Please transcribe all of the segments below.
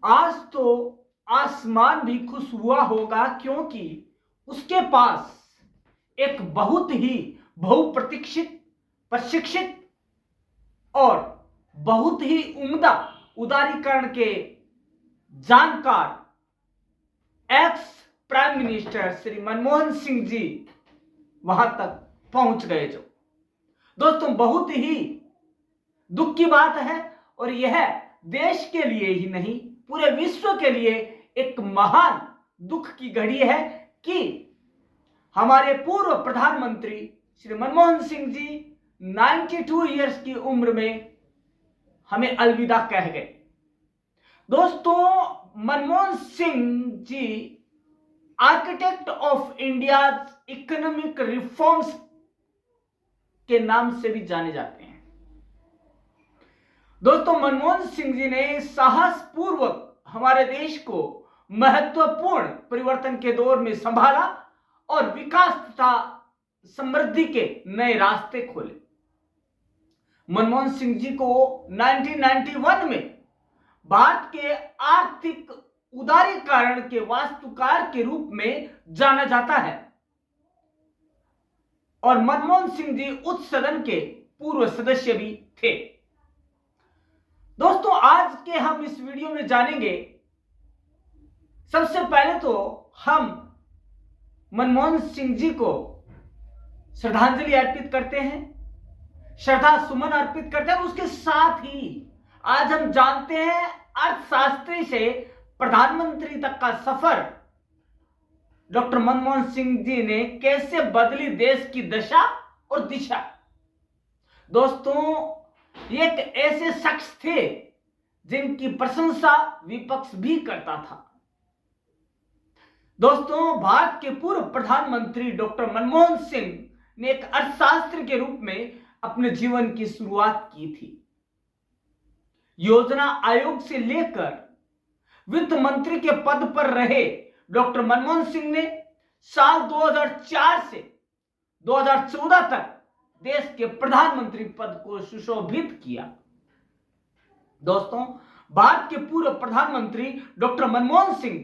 आज तो आसमान भी खुश हुआ होगा, क्योंकि उसके पास एक बहुत ही बहुप्रतीक्षित, प्रशिक्षित और बहुत ही उम्दा उदारीकरण के जानकार ex prime minister Shri Manmohan Singh ji वहां तक पहुंच गए। जो दोस्तों बहुत ही दुख की बात है, और यह देश के लिए ही नहीं पूरे विश्व के लिए एक महान दुख की घड़ी है कि हमारे पूर्व प्रधानमंत्री श्री मनमोहन सिंह जी 92 ईयर्स की उम्र में हमें अलविदा कह गए। दोस्तों Manmohan Singh ji architect of India economic reforms के नाम से भी जाने जाते हैं। दोस्तों मनमोहन सिंह जी ने साहसपूर्वक हमारे देश को महत्वपूर्ण परिवर्तन के दौर में संभाला और विकास तथा समृद्धि के नए रास्ते खोले। मनमोहन सिंह जी को 1991 में भारत के आर्थिक उदारीकरण के वास्तुकार के रूप में जाना जाता है, और मनमोहन सिंह जी उच्च सदन के पूर्व सदस्य भी थे। दोस्तों आज के हम इस वीडियो में जानेंगे, सबसे पहले तो हम मनमोहन सिंह जी को श्रद्धांजलि अर्पित करते हैं, श्रद्धा सुमन अर्पित करते हैं। उसके साथ ही आज हम जानते हैं अर्थशास्त्री से प्रधानमंत्री तक का सफर डॉक्टर मनमोहन सिंह जी ने कैसे बदली देश की दशा और दिशा। दोस्तों ये एक ऐसे शख्स थे जिनकी प्रशंसा विपक्ष भी करता था। दोस्तों भारत के पूर्व प्रधानमंत्री डॉक्टर मनमोहन सिंह ने एक अर्थशास्त्री के रूप में अपने जीवन की शुरुआत की थी। योजना आयोग से लेकर वित्त मंत्री के पद पर रहे डॉक्टर मनमोहन सिंह ने साल 2004 से 2014 तक देश के प्रधानमंत्री पद को सुशोभित किया। दोस्तों भारत के पूर्व प्रधानमंत्री डॉक्टर मनमोहन सिंह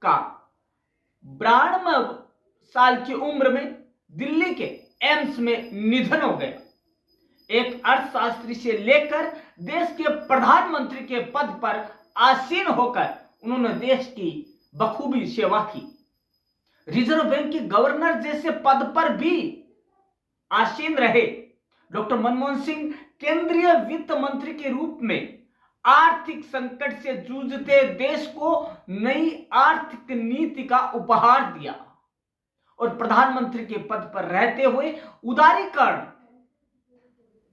का 92 साल की उम्र में दिल्ली के एम्स में निधन हो गया। एक अर्थशास्त्री से लेकर देश के प्रधानमंत्री के पद पर आसीन होकर उन्होंने देश की बखूबी सेवा की। रिजर्व बैंक के गवर्नर जैसे पद पर भी आसीन रहे डॉक्टर मनमोहन सिंह केंद्रीय वित्त मंत्री के रूप में आर्थिक संकट से जूझते देश को नई आर्थिक नीति का उपहार दिया, और प्रधानमंत्री के पद पर रहते हुए उदारीकरण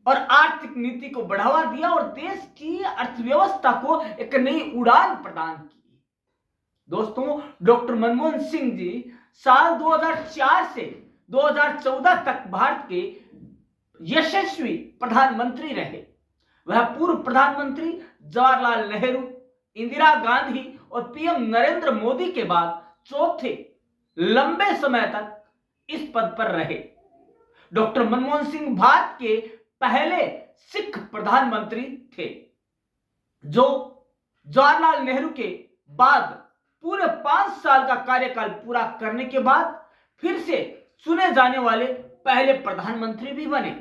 और आर्थिक नीति को बढ़ावा दिया और देश की अर्थव्यवस्था को एक नई उड़ान प्रदान की। दोस्तों डॉक्टर मनमोहन सिंह जी साल 2004 से 2014 तक भारत के यशस्वी प्रधानमंत्री रहे। वह पूर्व प्रधानमंत्री जवाहरलाल नेहरू, इंदिरा गांधी और पीएम नरेंद्र मोदी के बाद चौथे लंबे समय तक इस पद पर रहे। डॉक्टर मनमोहन सिंह भारत के पहले सिख प्रधानमंत्री थे जो जवाहरलाल नेहरू के बाद पूरे 5 साल का कार्यकाल पूरा करने के बाद फिर से चुने जाने वाले पहले प्रधानमंत्री भी बने।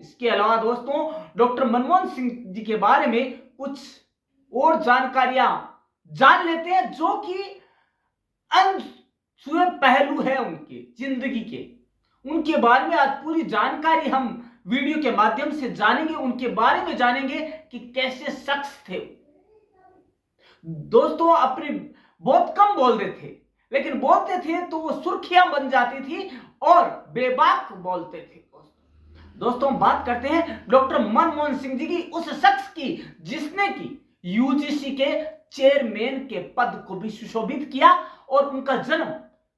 इसके अलावा दोस्तों डॉक्टर मनमोहन सिंह जी के बारे में कुछ और जानकारियां जान लेते हैं, जो कि अनछुए पहलू है उनकी जिंदगी के। उनके बारे में आज पूरी जानकारी हम वीडियो के माध्यम से जानेंगे। उनके बारे में जानेंगे कि कैसे शख्स थे। दोस्तों अपने बहुत कम बोलते थे, लेकिन बोलते थे तो वो सुर्खियां बन जाती थी और बेबाक बोलते थे। दोस्तों बात करते हैं डॉक्टर मनमोहन सिंह जी की, उस शख्स की जिसने की यूजीसी के चेयरमैन के पद को भी सुशोभित किया, और उनका जन्म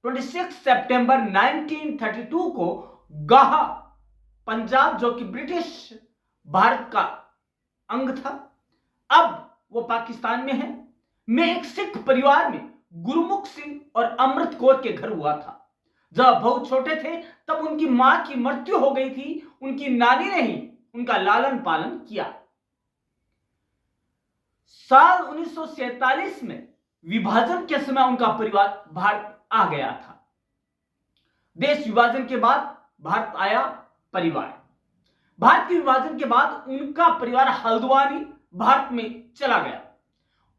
26 सितंबर 1932 को गाहा, पंजाब, जो कि ब्रिटिश भारत का अंग था, अब वो पाकिस्तान में है, में एक सिख परिवार में गुरमुख सिंह और अमृत कौर के घर हुआ था। जब बहुत छोटे थे तब उनकी मां की मृत्यु हो गई थी। उनकी नानी ने ही उनका लालन पालन किया। साल 1947 में विभाजन के समय उनका परिवार भारत आ गया था। देश विभाजन के बाद भारत आया परिवार। भारत के विभाजन के बाद उनका परिवार हल्द्वानी भारत में चला गया।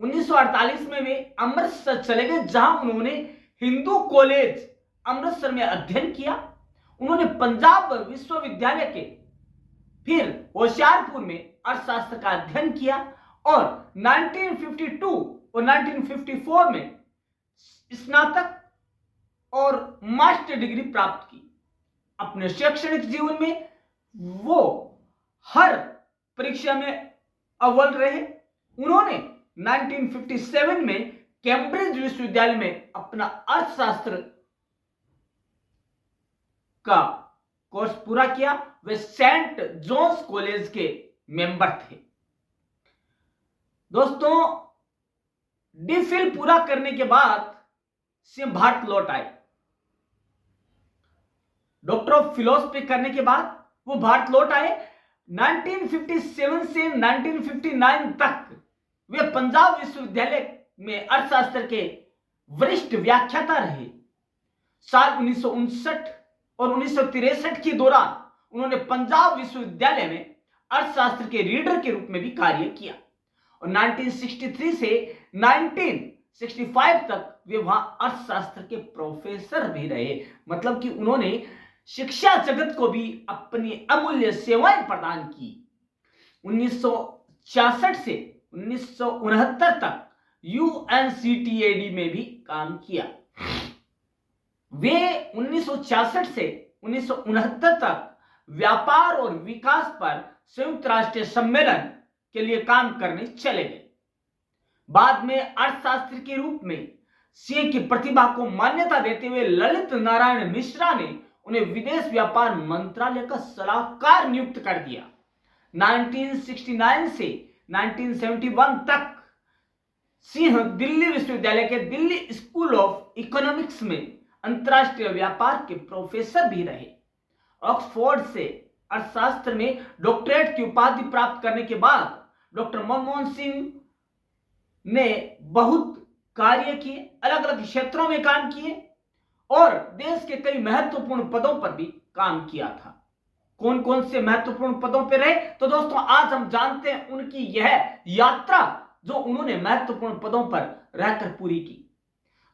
1948 में वे अमृतसर चले गए, जहां उन्होंने हिंदू कॉलेज अमृतसर में अध्ययन किया। उन्होंने पंजाब विश्वविद्यालय के फिर होशियारपुर में अर्थशास्त्र का अध्ययन किया और 1952 और 1954 में स्नातक और मास्टर डिग्री प्राप्त की। अपने शैक्षणिक जीवन में वो हर परीक्षा में अव्वल रहे। उन्होंने 1957 में कैम्ब्रिज विश्वविद्यालय में अपना अर्थशास्त्र का कोर्स पूरा किया। वे सेंट जॉन्स कॉलेज के मेंबर थे। दोस्तों, डीफिल पूरा करने के बाद से भारत लौट आए। डॉक्टर ऑफ फिलोसफी करने के बाद वो भारत लौट आए। 1957 से 1959 तक वे पंजाब विश्वविद्यालय में अर्थशास्त्र के वरिष्ठ व्याख्याता रहे। साल 1959 और 1963 के दौरान उन्होंने पंजाब विश्वविद्यालय में अर्थशास्त्र के रीडर के रूप में भी कार्य किया और 1963 से 1965 तक वे वहां अर्थशास्त्र के प्रोफेसर भी रहे। मतलब कि उन्होंने शिक्षा जगत को भी अपनी अमूल्य सेवाएं प्रदान की। 1966 से 1969 तक UNCTAD में भी काम किया। वे 1966 से 1969 तक व्यापार और विकास पर संयुक्त राष्ट्र सम्मेलन के लिए काम करने चले गए। बाद में अर्थशास्त्री के रूप में सिंह की प्रतिभा को मान्यता देते हुए ललित नारायण मिश्रा ने उन्हें विदेश व्यापार मंत्रालय का सलाहकार नियुक्त कर दिया। 1969 से 1971 तक सिंह दिल्ली विश्वविद्यालय के दिल्ली स्कूल ऑफ इकोनॉमिक्स में अंतरराष्ट्रीय व्यापार के प्रोफेसर भी रहे। ऑक्सफोर्ड से अर्थशास्त्र में डॉक्टरेट की उपाधि प्राप्त करने के बाद डॉक्टर मनमोहन सिंह ने बहुत कार्य किए, अलग अलग क्षेत्रों में काम किए और देश के कई महत्वपूर्ण पदों पर भी काम किया था। कौन कौन से महत्वपूर्ण पदों पर रहे, तो दोस्तों आज हम जानते हैं उनकी यह यात्रा जो उन्होंने महत्वपूर्ण पदों पर रहकर पूरी की।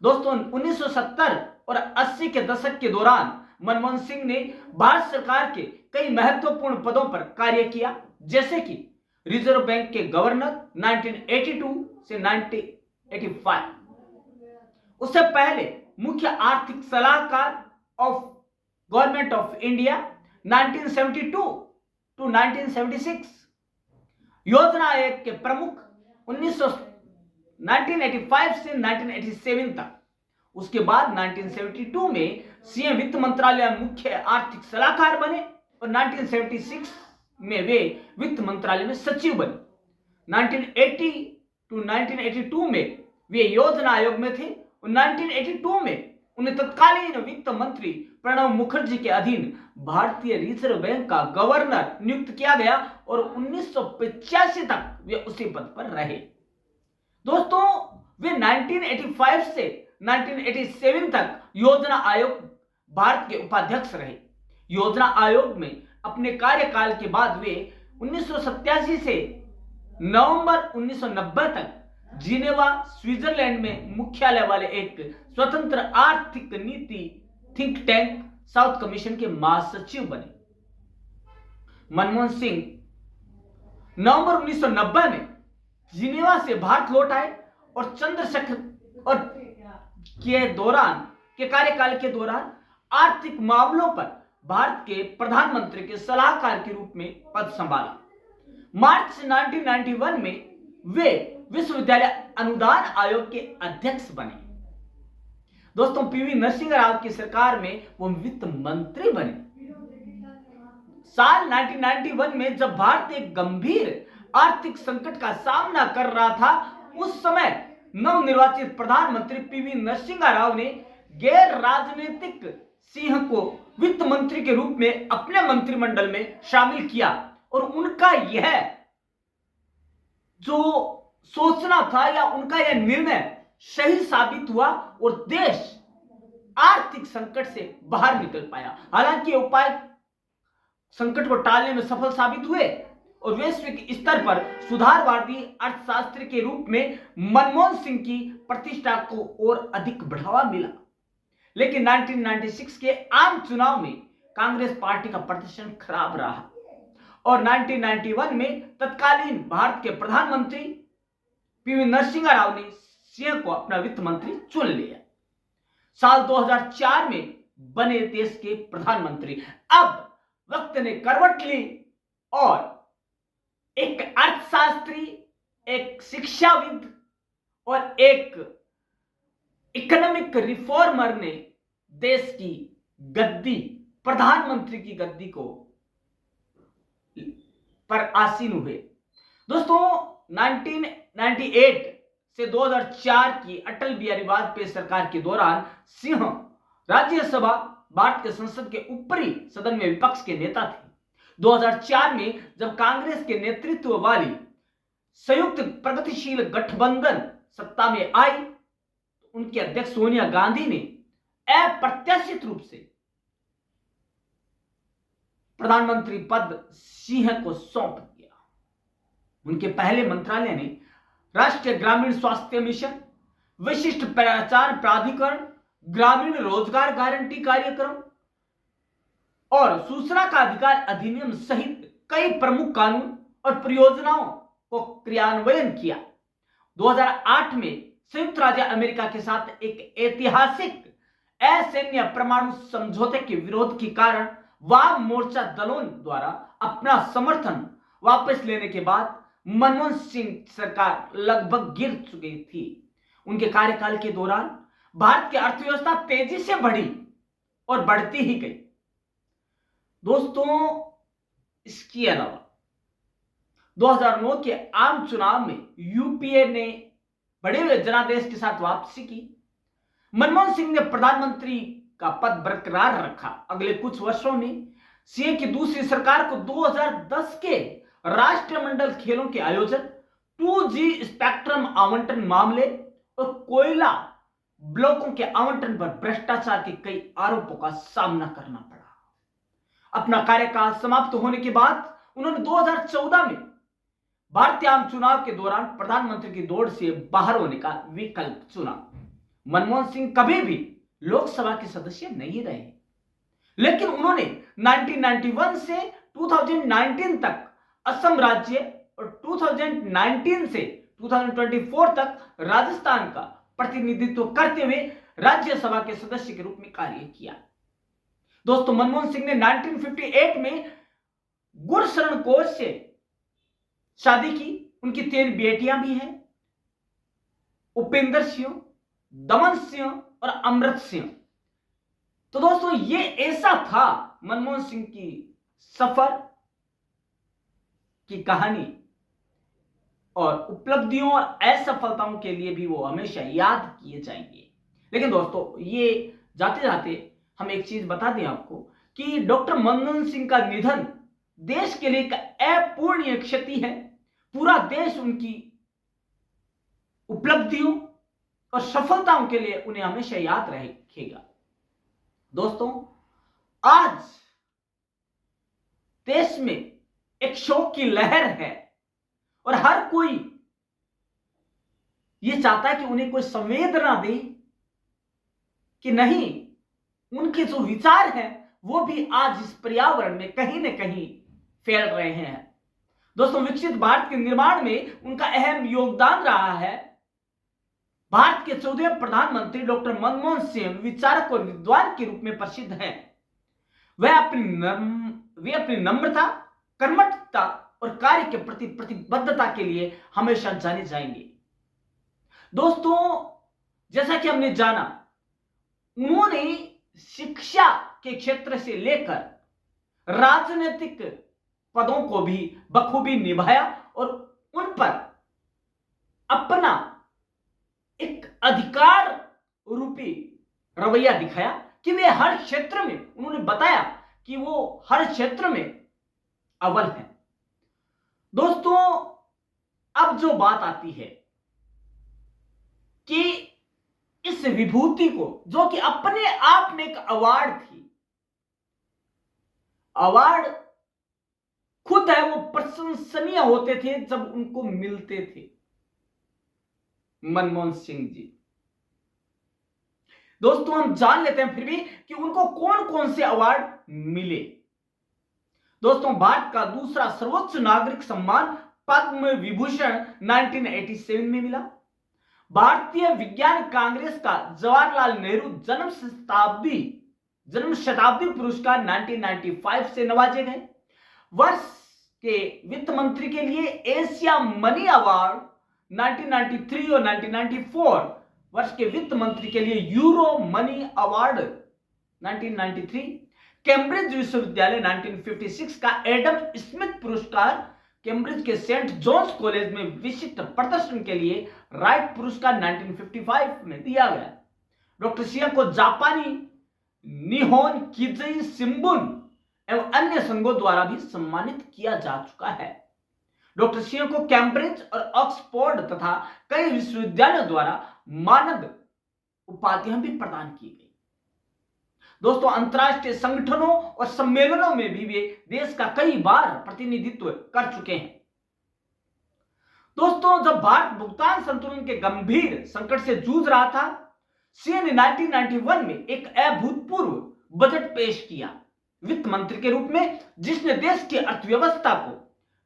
दोस्तों, 1970 और 80 के दशक के दौरान मनमोहन सिंह ने भारत सरकार के कई महत्वपूर्ण पदों पर कार्य किया, जैसे कि रिजर्व बैंक के गवर्नर 1982 से 1985। उससे पहले मुख्य आर्थिक सलाहकार of government of India 1972 to 1976, योजना आयोग के प्रमुख 1985 से 1987 तक। उसके बाद 1972 में सीएम वित्त मंत्रालय मुख्य आर्थिक सलाहकार बने और 1976 में वे वित्त मंत्रालय में सचिव बने। 1980 टू 1982 में वे योजना आयोग में थे और 1982 में उन्हें तत्कालीन वित्त मंत्री प्रणब मुखर्जी के अधीन भारतीय रिजर्व बैंक का गवर्नर नियुक्त किया गया और 1985 तक वे उसी पद पर रहे। दोस्तों, वे 1985 से 1987 तक योजना आयोग भारत के उपाध्यक्ष रहे। योजना आयोग में अपने कार्यकाल के बाद वे 1987 से नवंबर 1990 तक जिनेवा स्विट्जरलैंड में मुख्यालय वाले एक स्वतंत्र आर्थिक नीति थिंक टैंक साउथ कमीशन के महासचिव बने। मनमोहन सिंह नवंबर 1990 में जिनेवा से भारत लौट आए और चंद्रशेखर और के कार्यकाल के दौरान आर्थिक मामलों पर भारत के प्रधानमंत्री के सलाहकार के रूप में पद संभाला। मार्च 1991 में वे विश्वविद्यालय अनुदान आयोग के अध्यक्ष बने। दोस्तों, पीवी नरसिंह राव की सरकार में वो वित्त मंत्री बने। साल 1991 में जब भारत एक गंभीर आर्थिक संकट का सामना कर रहा था, उस समय नवनिर्वाचित प्रधानमंत्री पीवी नरसिंह राव ने गैर राजनीतिक सिंह को वित्त मंत्री के रूप में अपने मंत्रिमंडल में शामिल किया और उनका यह जो सोचना था या उनका यह निर्णय सही साबित हुआ और देश आर्थिक संकट से बाहर निकल पाया। हालांकि ये उपाय संकट को टालने में सफल साबित हुए और वैश्विक स्तर पर सुधारवादी अर्थशास्त्री के रूप में मनमोहन सिंह की प्रतिष्ठा को और अधिक बढ़ावा मिला। लेकिन 1996 के आम चुनाव में कांग्रेस पार्टी का प्रदर्शन खराब रहा और 1991 में तत्कालीन भारत के प्रधानमंत्री पीवी नरसिम्हा राव ने सिंह को अपना वित्त मंत्री चुन लिया। साल 2004 में बने देश के प्रधानमंत्री। अब वक्त ने करवट ली और एक अर्थशास्त्री, एक शिक्षाविद और एक इकोनॉमिक रिफॉर्मर ने देश की गद्दी, प्रधानमंत्री की गद्दी को पर आसीन हुए। दोस्तों 1998 से 2004 की अटल बिहारी वाजपेयी सरकार के दौरान सिंह राज्यसभा भारत के संसद के ऊपरी सदन में विपक्ष के नेता थे। 2004 में जब कांग्रेस के नेतृत्व वाली संयुक्त प्रगतिशील गठबंधन सत्ता में आई, उनकी अध्यक्ष सोनिया गांधी ने अप्रत्याशित रूप से प्रधानमंत्री पद सिंह को सौंप दिया। उनके पहले मंत्रालय ने राष्ट्रीय ग्रामीण स्वास्थ्य मिशन, विशिष्ट पहचान प्राधिकरण, ग्रामीण रोजगार गारंटी कार्यक्रम और सूचना का अधिकार अधिनियम सहित कई प्रमुख कानून और परियोजनाओं को क्रियान्वयन किया। 2008 में संयुक्त राज्य अमेरिका के साथ एक ऐतिहासिक असैन्य परमाणु समझौते के विरोध के कारण वाम मोर्चा दलों द्वारा अपना समर्थन वापस लेने के बाद मनमोहन सिंह सरकार लगभग गिर चुकी थी। उनके कार्यकाल के दौरान भारत की अर्थव्यवस्था तेजी से बढ़ी और बढ़ती ही गई। दोस्तों इसके अलावा 2009 के आम चुनाव में यूपीए ने बड़े हुए जनादेश के साथ वापसी की। मनमोहन सिंह ने प्रधानमंत्री का पद बरकरार रखा। अगले कुछ वर्षों में सिंह की दूसरी सरकार को 2010 के राष्ट्रमंडल खेलों के आयोजन, 2G स्पेक्ट्रम आवंटन मामले और कोयला ब्लॉकों के आवंटन पर भ्रष्टाचार के कई आरोपों का सामना करना पड़ा। अपना कार्यकाल समाप्त होने के बाद उन्होंने 2014 में भारतीय आम चुनाव के दौरान प्रधानमंत्री की दौड़ से बाहर होने का विकल्प चुना। मनमोहन सिंह कभी भी लोकसभा के सदस्य नहीं रहे, लेकिन उन्होंने 1991 से 2019 तक असम राज्य और 2019 से 2024 तक राजस्थान का प्रतिनिधित्व करते हुए राज्यसभा के सदस्य के रूप में कार्य किया। दोस्तों मनमोहन सिंह ने 1958 में गुरशरण कौर से शादी की। उनकी 3 बेटियां भी हैं, उपेंद्र सिंह, दमन सिंह और अमृत सिंह। तो दोस्तों ये ऐसा था मनमोहन सिंह की सफर की कहानी और उपलब्धियों और असफलताओं के लिए भी वो हमेशा याद किए जाएंगे। लेकिन दोस्तों ये जाते जाते हम एक चीज बता दें आपको कि डॉक्टर मनमोहन सिंह का निधन देश के लिए एक अपूरणीय क्षति है। पूरा देश उनकी उपलब्धियों और सफलताओं के लिए उन्हें हमेशा याद रखेगा। दोस्तों आज देश में एक शोक की लहर है और हर कोई यह चाहता है कि उन्हें कोई संवेदना दे कि नहीं, उनके जो विचार हैं वो भी आज इस पर्यावरण में कहीं न कहीं फैल रहे हैं। दोस्तों विकसित भारत के निर्माण में उनका अहम योगदान रहा है। भारत के 14वें प्रधानमंत्री डॉक्टर मनमोहन सिंह विचारक और विद्वान के रूप में प्रसिद्ध हैं। वे अपनी नम्रता, कर्मठता और कार्य के प्रति प्रतिबद्धता के लिए हमेशा जाने जाएंगे। दोस्तों जैसा कि हमने जाना, उन्होंने शिक्षा के क्षेत्र से लेकर राजनीतिक पदों को भी बखूबी निभाया और उन पर अपना एक अधिकार रूपी रवैया दिखाया कि वे हर क्षेत्र में, उन्होंने बताया कि वो हर क्षेत्र में अव्वल हैं। दोस्तों अब अब जो बात आती है कि इस विभूति को, जो कि अपने आप में एक अवार्ड थी, अवार्ड खुद है वो प्रशंसनीय होते थे जब उनको मिलते थे मनमोहन सिंह जी। दोस्तों हम जान लेते हैं फिर भी कि उनको कौन कौन से अवार्ड मिले। दोस्तों भारत का दूसरा सर्वोच्च नागरिक सम्मान पद्म विभूषण 1987 में मिला। भारतीय विज्ञान कांग्रेस का जवाहरलाल नेहरू जन्म शताब्दी पुरस्कार 1995 से नवाजे गए। वर्ष के वित्त मंत्री के लिए एशिया मनी अवार्ड 1993 और 1994, वर्ष के वित्त मंत्री के लिए यूरो मनी अवार्ड 1993, कैम्ब्रिज विश्वविद्यालय 1956 का एडम स्मिथ पुरस्कार, कैम्ब्रिज के सेंट जॉन्स कॉलेज में विशिष्ट प्रदर्शन के लिए राइट पुरस्कार 1955 में दिया गया। डॉक्टर सिंह को जापानी निहोन किजई शिंबुन एवं अन्य संघों द्वारा भी सम्मानित किया जा चुका है। डॉक्टर सिंह को कैम्ब्रिज और ऑक्सफोर्ड तथा कई विश्वविद्यालयों द्वारा मानद उपाधियां भी प्रदान की गई। दोस्तों अंतर्राष्ट्रीय संगठनों और सम्मेलनों में भी वे देश का कई बार प्रतिनिधित्व कर चुके हैं। दोस्तों जब भारत भुगतान संतुलन के गंभीर संकट से जूझ रहा था, सिंह ने 1991 में एक अभूतपूर्व बजट पेश किया वित्त मंत्री के रूप में, जिसने देश की अर्थव्यवस्था को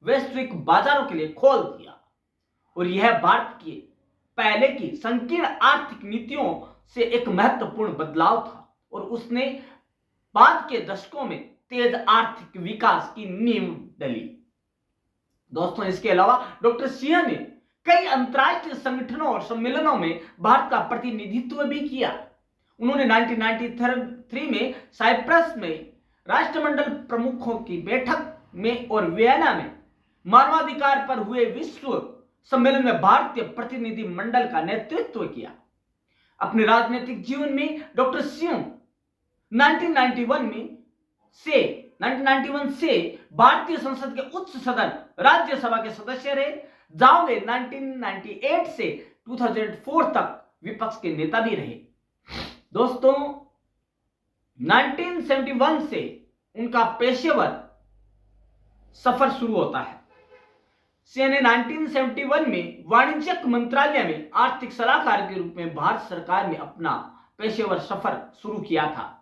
वैश्विक बाजारों के लिए खोल दिया। और यह भारत के पहले की संकीर्ण आर्थिक नीतियों से एक महत्वपूर्ण बदलाव था और उसने बाद के दशकों में तेज आर्थिक विकास की नींव डली। दोस्तों इसके अलावा डॉक्टर सिंह ने कई अंतर्राष्ट्रीय संगठनों और सम्मेलनों में भारत का प्रतिनिधित्व भी किया। उन्होंने 1993 में साइप्रस में राष्ट्रमंडल प्रमुखों की बैठक में और वियना में मानवाधिकार पर हुए विश्व सम्मेलन में भारतीय प्रतिनिधि मंडल का नेतृत्व किया। अपने राजनीतिक जीवन में डॉक्टर सिंह 1991 से भारतीय संसद के उच्च सदन राज्यसभा के सदस्य रहे, जहां वे 1998 से 2004 तक विपक्ष के नेता भी रहे। दोस्तों 1971 से उनका पेशेवर सफर शुरू होता है। सिंह ने 1971 में वाणिज्यिक मंत्रालय में आर्थिक सलाहकार के रूप में भारत सरकार में अपना पेशेवर सफर शुरू किया था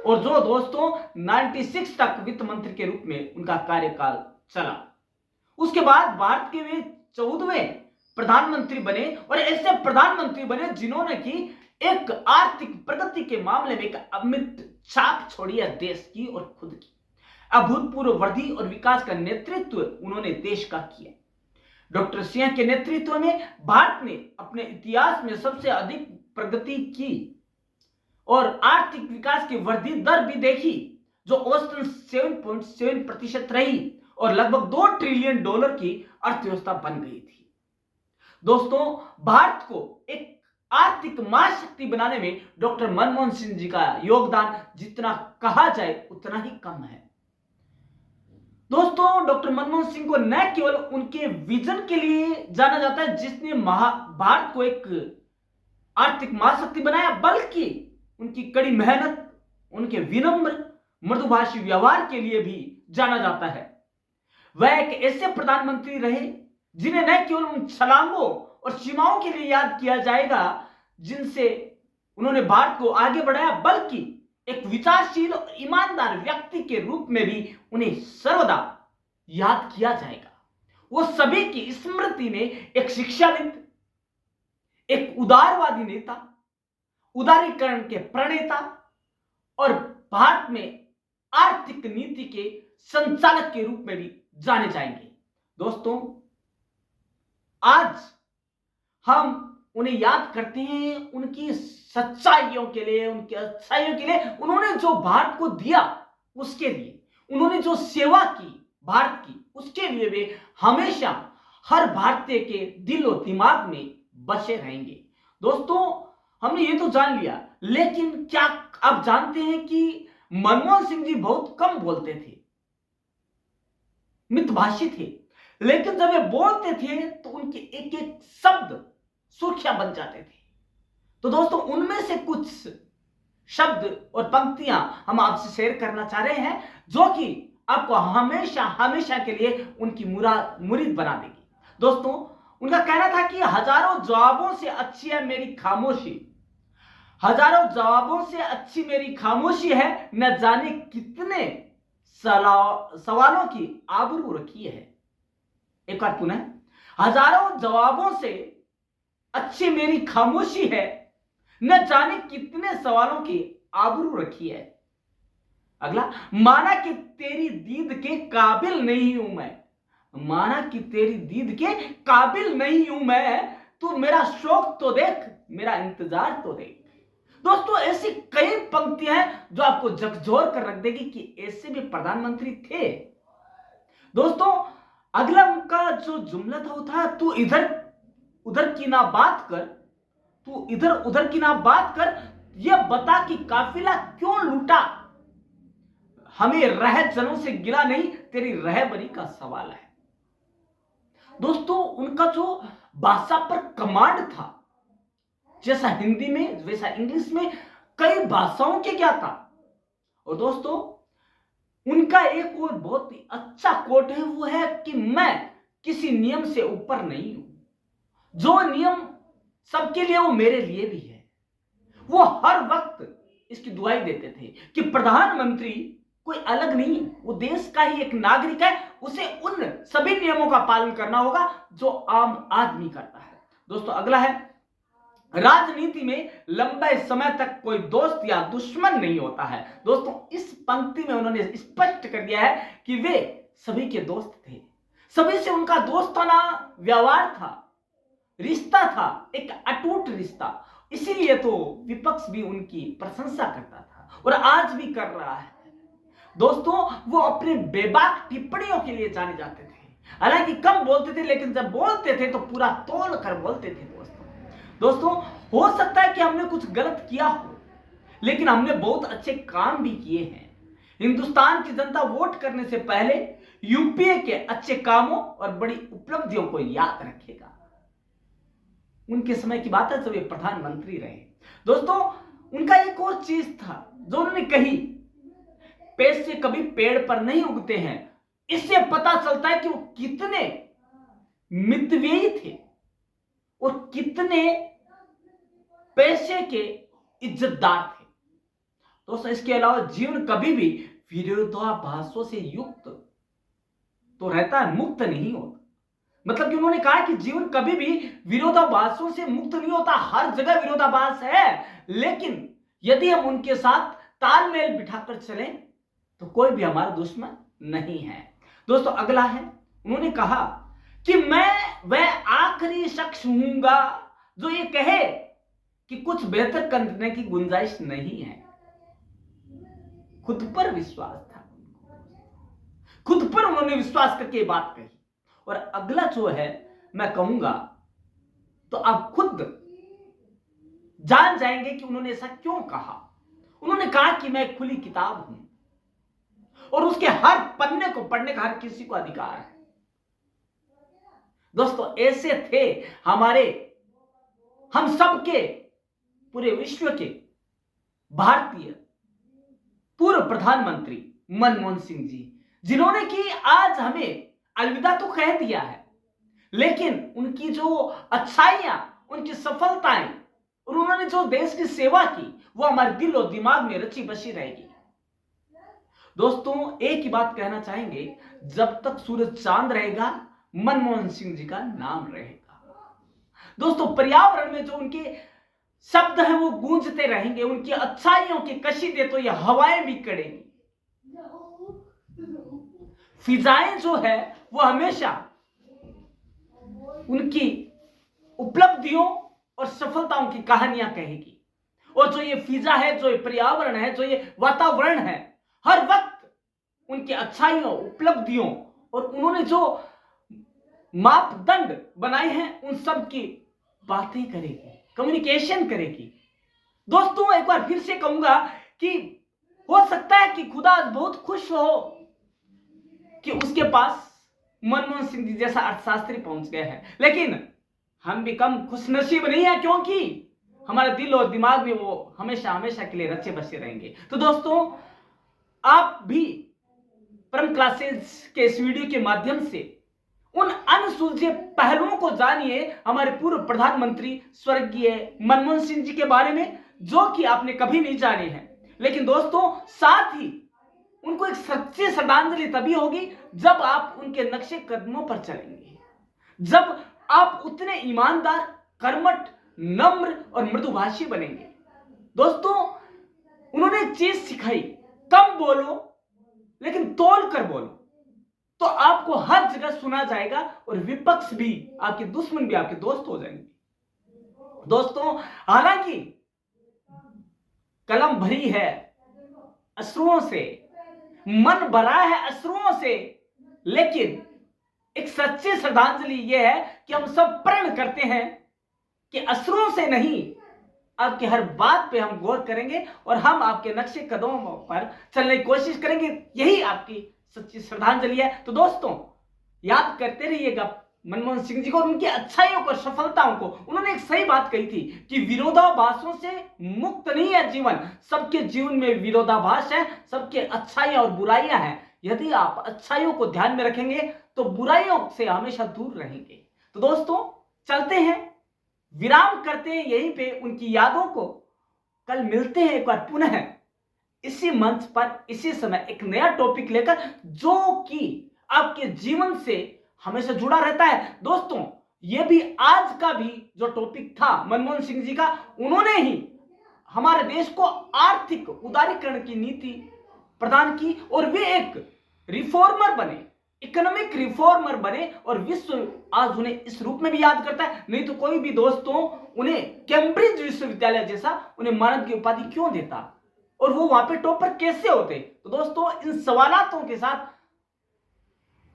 और जो दोस्तों 96 तक वित्त मंत्री के रूप में उनका कार्यकाल चला। उसके बाद भारत के वे 14वें प्रधानमंत्री बने और ऐसे प्रधानमंत्री बने जिन्होंने की एक आर्थिक प्रगति के मामले में एक अमिट छाप छोड़ी है देश की और खुद की। अभूतपूर्व वृद्धि और विकास का नेतृत्व उन्होंने देश का किया। डॉक्टर सिंह के नेतृत्व में भारत ने अपने इतिहास में सबसे अधिक प्रगति की और आर्थिक विकास की वृद्धि दर भी देखी, जो औसतन 7.7% रही और लगभग $2 ट्रिलियन की अर्थव्यवस्था बन गई थी। दोस्तों भारत को एक आर्थिक महाशक्ति बनाने में डॉक्टर मनमोहन सिंह जी का योगदान जितना कहा जाए उतना ही कम है। दोस्तों डॉक्टर मनमोहन सिंह को न केवल उनके विजन के लिए जाना जाता है जिसने भारत को एक आर्थिक महाशक्ति बनाया, बल्कि उनकी कड़ी मेहनत, उनके विनम्र मृदुभाषी व्यवहार के लिए भी जाना जाता है। वह एक ऐसे प्रधानमंत्री रहे जिन्हें न केवल उन छलांगों और सीमाओं के लिए याद किया जाएगा जिनसे उन्होंने भारत को आगे बढ़ाया, बल्कि एक विचारशील और ईमानदार व्यक्ति के रूप में भी उन्हें सर्वदा याद किया जाएगा। वो सभी की स्मृति में एक शिक्षाविद, एक उदारवादी नेता, उदारीकरण के प्रणेता और भारत में आर्थिक नीति के संचालक के रूप में भी जाने जाएंगे। दोस्तों आज हम उन्हें याद करते हैं उनकी सच्चाइयों के लिए, उनकी अच्छाइयों के लिए, उन्होंने जो भारत को दिया उसके लिए, उन्होंने जो सेवा की भारत की उसके लिए वे हमेशा हर भारतीय के दिल और दिमाग में बसे रहेंगे। दोस्तों हमने ये तो जान लिया, लेकिन क्या आप जानते हैं कि मनमोहन सिंह जी बहुत कम बोलते थे, मितभाषी थे, लेकिन जब ये बोलते थे तो उनके एक एक शब्द सुर्खियां बन जाते थे। तो दोस्तों उनमें से कुछ शब्द और पंक्तियां हम आपसे शेयर करना चाह रहे हैं, जो कि आपको हमेशा हमेशा के लिए उनकी मुरीद बना देगी। दोस्तों उनका कहना था कि हजारों जवाबों से अच्छी है मेरी खामोशी, हजारों जवाबों से अच्छी मेरी खामोशी है, न जाने कितने सवालों की आबरू रखी है। एक बार पुनः, हजारों जवाबों से अच्छी मेरी खामोशी है, न जाने कितने सवालों की आबरू रखी है। अगला, माना कि तेरी दीद के काबिल नहीं हूं मैं, माना कि तेरी दीद के काबिल नहीं हूं मैं, तू मेरा शौक तो देख, मेरा इंतजार तो देख। दोस्तों ऐसी कई पंक्तियां हैं जो आपको झकझोर कर रख देगी कि ऐसे भी प्रधानमंत्री थे। दोस्तों अगला उनका जो जुमला था वो था, तू इधर उधर की ना बात कर, तू इधर उधर की ना बात कर, यह बता कि काफिला क्यों लूटा, हमें रह जनों से गिला नहीं, तेरी रहबरी का सवाल है। दोस्तों उनका जो भाषा पर कमांड था, जैसा हिंदी में वैसा इंग्लिश में, कई भाषाओं के क्या था। और दोस्तों उनका एक और बहुत ही अच्छा कोट है, वो है कि मैं किसी नियम से ऊपर नहीं हूं, जो नियम सबके लिए वो मेरे लिए भी है। वो हर वक्त इसकी दुआई देते थे कि प्रधानमंत्री कोई अलग नहीं, वो देश का ही एक नागरिक है, उसे उन सभी नियमों का पालन करना होगा जो आम आदमी करता है। दोस्तों अगला है, राजनीति में लंबे समय तक कोई दोस्त या दुश्मन नहीं होता है। दोस्तों इस पंक्ति में उन्होंने स्पष्ट कर दिया है कि वे सभी के दोस्त थे, सभी से उनका दोस्ताना व्यवहार था, रिश्ता था, एक अटूट रिश्ता। इसीलिए तो विपक्ष भी उनकी प्रशंसा करता था और आज भी कर रहा है। दोस्तों वो अपने बेबाक टिप्पणियों के लिए जाने जाते थे, हालांकि कम बोलते थे, लेकिन जब बोलते थे तो पूरा तोल कर बोलते थे। दोस्तों हो सकता है कि हमने कुछ गलत किया हो, लेकिन हमने बहुत अच्छे काम भी किए हैं। हिंदुस्तान की जनता वोट करने से पहले यूपीए के अच्छे कामों और बड़ी उपलब्धियों को याद रखेगा। उनके समय की बात है जब वे प्रधानमंत्री रहे। दोस्तों उनका एक और चीज था जो उन्होंने कही, पैसे कभी पेड़ पर नहीं उगते हैं। इससे पता चलता है कि वो कितने मितव्ययी थे और कितने पैसे के इज्जतदार थे। दोस्तों इसके अलावा जीवन कभी भी विरोधाभासों से युक्त तो रहता है, मुक्त नहीं होता। मतलब कि उन्होंने कहा कि जीवन कभी भी विरोधाभासों से मुक्त नहीं होता, हर जगह विरोधाभास है, लेकिन यदि हम उनके साथ तालमेल बिठाकर चलें तो कोई भी हमारा दुश्मन नहीं है। दोस्तों अगला है, उन्होंने कहा कि मैं वह आखिरी शख्स हूंगा जो ये कहे कि कुछ बेहतर करने की गुंजाइश नहीं है। खुद पर विश्वास था, खुद पर उन्होंने विश्वास करके बात कही। और अगला जो है मैं कहूंगा तो आप खुद जान जाएंगे कि उन्होंने ऐसा क्यों कहा। उन्होंने कहा कि मैं खुली किताब हूं और उसके हर पन्ने को पढ़ने का हर किसी को अधिकार है। दोस्तों ऐसे थे हमारे, हम सबके, पूरे विश्व के भारतीय पूर्व प्रधानमंत्री मनमोहन सिंह जी, जिन्होंने कि आज हमें अलविदा तो कह दिया है, लेकिन उनकी जो अच्छाइयां, उनकी सफलताएं और उन्होंने जो देश की सेवा की वो हमारे दिल और दिमाग में रची बसी रहेगी। दोस्तों एक ही बात कहना चाहेंगे, जब तक सूरज चांद रहेगा मनमोहन सिंह जी का नाम रहेगा। दोस्तों पर्यावरण में जो उनके शब्द हैं वो गूंजते रहेंगे, उनकी अच्छाइयों की कशीदे तो ये हवाएं भी करेंगी। फिजाएं जो है वो हमेशा उनकी उपलब्धियों और सफलताओं की कहानियां कहेगी। और जो ये फिजा है, जो ये पर्यावरण है, जो ये वातावरण है, हर वक्त उनकी अच्छाइयों, उपलब्धियों और उन्होंने जो मापदंड बनाए हैं उन सब की बातें करेगी, कम्युनिकेशन करेगी। दोस्तों एक बार फिर से कहूंगा कि हो सकता है कि खुदा बहुत खुश हो कि उसके पास मनमोहन सिंह जी जैसा अर्थशास्त्री पहुंच गए हैं, लेकिन हम भी कम खुशनसीब नहीं है, क्योंकि हमारे दिल और दिमाग में वो हमेशा हमेशा के लिए रचे बसे रहेंगे। तो दोस्तों, आप भी परम क्लासेस के इस वीडियो के माध्यम से उन अनसुलझे पहलुओं को जानिए हमारे पूर्व प्रधानमंत्री स्वर्गीय मनमोहन सिंह जी के बारे में, जो कि आपने कभी नहीं जाने हैं। लेकिन दोस्तों, साथ ही उनको एक सच्ची श्रद्धांजलि तभी होगी जब आप उनके नक्शे कदमों पर चलेंगे, जब आप उतने ईमानदार, कर्मठ, नम्र और मृदुभाषी बनेंगे। दोस्तों, उन्होंने एक चीज सिखाई, कम बोलो लेकिन तोल कर बोलो, तो आपको हर जगह सुना जाएगा और विपक्ष भी आपके दुश्मन भी आपके दोस्त हो जाएंगे। दोस्तों, हालांकि कलम भरी है अश्रुओं से, मन भरा है अश्रुओं से, लेकिन एक सच्ची श्रद्धांजलि यह है कि हम सब प्रण करते हैं कि अश्रुओं से नहीं, आपकी हर बात पे हम गौर करेंगे और हम आपके नक्शे कदमों पर चलने की कोशिश करेंगे। यही आपकी सच्ची श्रद्धांजलि है। तो दोस्तों, याद करते रहिएगा मनमोहन सिंह जी को और उनकी अच्छाइयों को, सफलताओं को। उन्होंने एक सही बात कही थी कि विरोधाभासों से मुक्त नहीं है जीवन, सबके जीवन में विरोधाभास है, सबके अच्छाइयां और बुराइयां हैं। यदि आप अच्छाइयों को ध्यान में रखेंगे तो बुराइयों से हमेशा दूर रहेंगे। तो दोस्तों, चलते हैं, विराम करते हैं यहीं पे उनकी यादों को। कल मिलते हैं एक बार पुनः इसी मंच पर, इसी समय, एक नया टॉपिक लेकर, जो कि आपके जीवन से हमेशा जुड़ा रहता है। दोस्तों, ये भी आज का भी जो टॉपिक था मनमोहन सिंह जी का, उन्होंने ही हमारे देश को आर्थिक उदारीकरण की नीति प्रदान की और वे एक रिफॉर्मर बने, इकोनॉमिक रिफॉर्मर बने, और विश्व आज उन्हें इस रूप में भी याद करता है। नहीं तो कोई भी दोस्तों उन्हें कैम्ब्रिज विश्वविद्यालय जैसा उन्हें मानद की उपाधि क्यों देता, और वो वहां पे टॉपर कैसे होते। तो दोस्तों, इन सवालों के साथ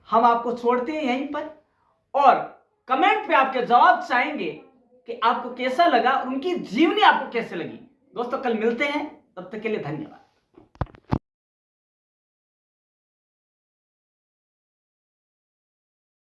हम आपको छोड़ते हैं यहीं पर, और कमेंट पे आपके जवाब चाहेंगे कि आपको कैसा लगा और उनकी जीवनी आपको कैसे लगी। दोस्तों, कल मिलते हैं, तब तक के लिए धन्यवाद।